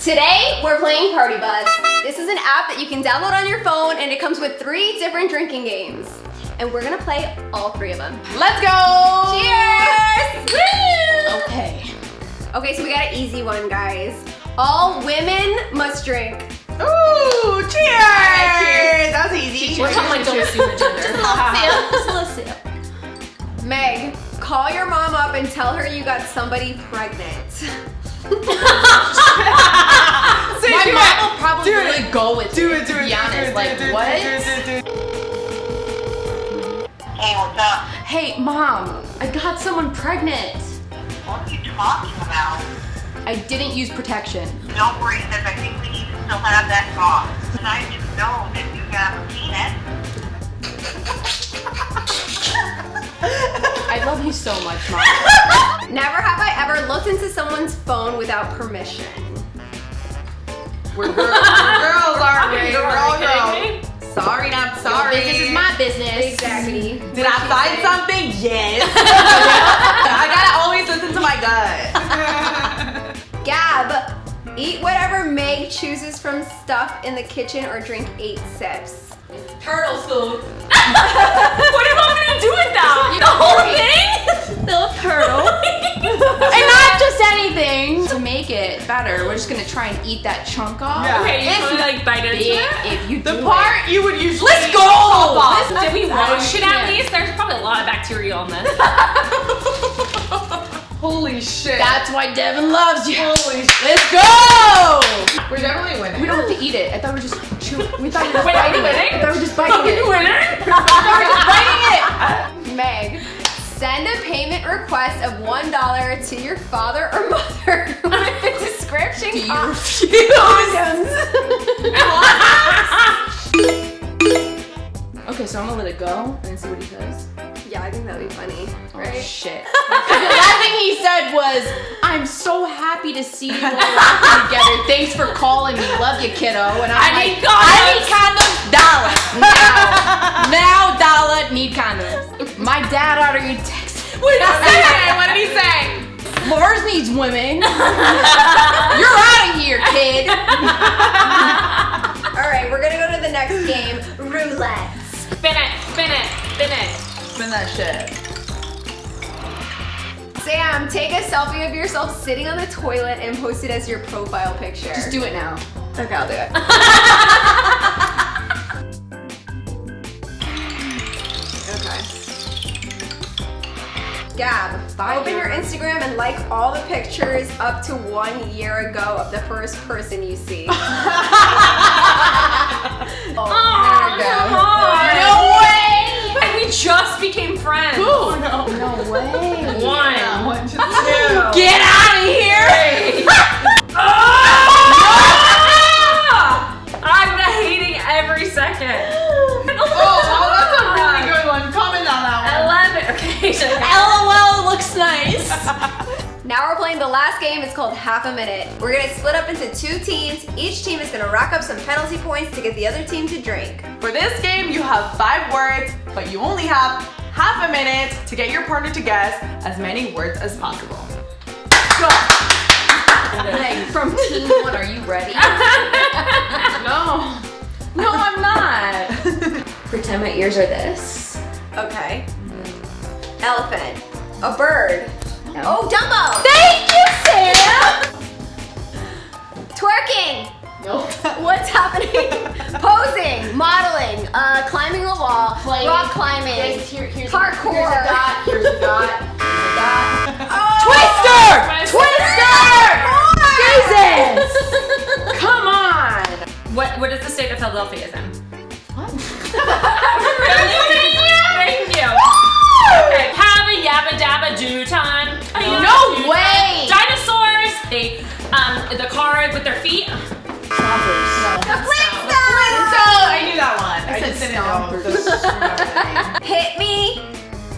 Today, we're playing Partybus. This is an app that you can download on your phone, and it comes with 3 different drinking games. And we're gonna play all 3 of them. Let's go! Cheers! Woo! Okay, so we got an easy one, guys. All women must drink. Ooh, cheers! Right, cheers. That was easy. We're talking like don't assume the gender. Just a little sip. Meg, call your mom up and tell her you got somebody pregnant. My mom will probably really go with it. To be honest, like what? Hey, what's up? Hey, Mom, I got someone pregnant. What are you talking about? I didn't use protection. Don't worry, sis. I think we need to still have that talk. And I just know that you have a penis. I love you so much, Mom. Never have I ever looked into we're phone without permission. We're girls, aren't we? We're all girls. Sorry, not sorry. Your business is my business. Exactly. Did I find something? Yes. I gotta always listen to my gut. Gab, eat whatever Meg chooses from stuff in the kitchen or drink 8 sips. Turtle soup. What do you want me to do with that? The whole thing? The turtle. And not just anything. To make it better, we're just gonna try and eat that chunk off. Yeah. Okay, you can like bite into it. If you The do part you would usually Let's go! Did we wash it at least? There's probably a lot of bacteria on this. Holy shit. That's why Devin loves you. Holy shit. Let's go! We're definitely winning. We don't have to eat it. I thought we were just chewing. We thought we were just Wait, are we biting it. winning? I thought we were just biting it. Winner? I thought we were just biting it. Meg, send a payment request of $1 to your father or mother with the description. Do you refuse? Okay, so I'm gonna let it go and see what he says. Yeah, I think that'd be funny, Oh, right? shit. The last thing he said was, I'm so happy to see you all working together. Thanks for calling me. Love you, kiddo. And I'm I need condoms. Dollar. Now, dollar, need condoms. My dad already texted. What did he say? Mars needs women. You're out of here, kid. All right, we're gonna go to the next game, Roulette. Spin it, spin it, spin it. Spin that shit. Sam, take a selfie of yourself sitting on the toilet and post it as your profile picture. Just do it now. Okay, I'll do it. Okay. Gab, open your Instagram and like all the pictures up to 1 year ago of the first person you see. Oh, there we go. come on. No way! And we just became friends. Oh, no. No way. One. Yeah, 1, 2, 3. Get out of here! I'm hating every second. Oh, that's a really good one. Comment on that one. 11. Okay. LOL looks nice. Now we're playing the last game. It's called Half a Minute. We're gonna split up into 2 teams. Each team is gonna rack up some penalty points to get the other team to drink. For this game, you have 5 words, but you only have half a minute to get your partner to guess as many words as possible. Go! Like, from team 1, are you ready? No. No, I'm not. Pretend my ears are this. Okay. Elephant. A bird. No. Oh, Dumbo! Thank you, Sam! Twerking. Nope. What's happening? Posing. Modeling. Climbing a wall. Playing. Rock climbing. Here's Parkour. Here's a dot. Here's a dot. Oh. Twister! Twister! Jesus! Come on! What is the state of Philadelphia in? What? Really? Thank you. Okay. Have a yabba dabba do time. No way! Dinosaurs. The car with their feet. The Flintstones. So, I knew that one. I said just didn't stompers. know. Hit me.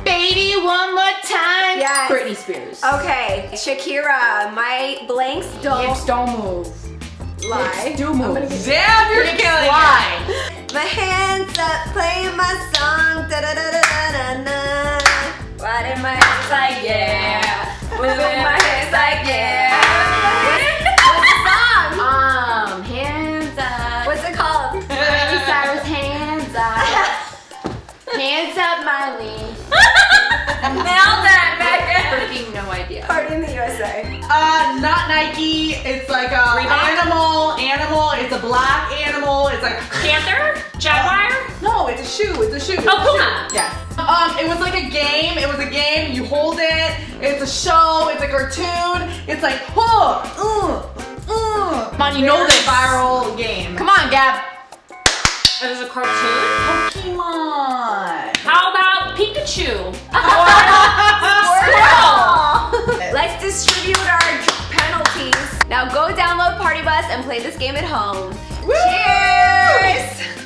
Baby, one more time. Yes. Britney Spears. Okay. Shakira. My blanks don't Hips don't move. lie. Hips do move. Damn, you're killing Fly. it. My hands up, playing my song. Da da da da da da da. Riding my hands like yeah. Moving my hands like yeah. What's the song? idea. Party in the USA. Not Nike. It's like a animal. It's a black animal. It's like Panther? Jaguar? no, it's a shoe. It's a shoe. Oh, Puma. Yes. It was like a game. It was a game. You hold it. It's a show. It's a cartoon. It's like, Come on, you know Very this. viral game. Come on, Gab. It was a cartoon. Pokemon. How about Pikachu? Let's distribute our penalties. Now go download Partybus and play this game at home. Woo! Cheers!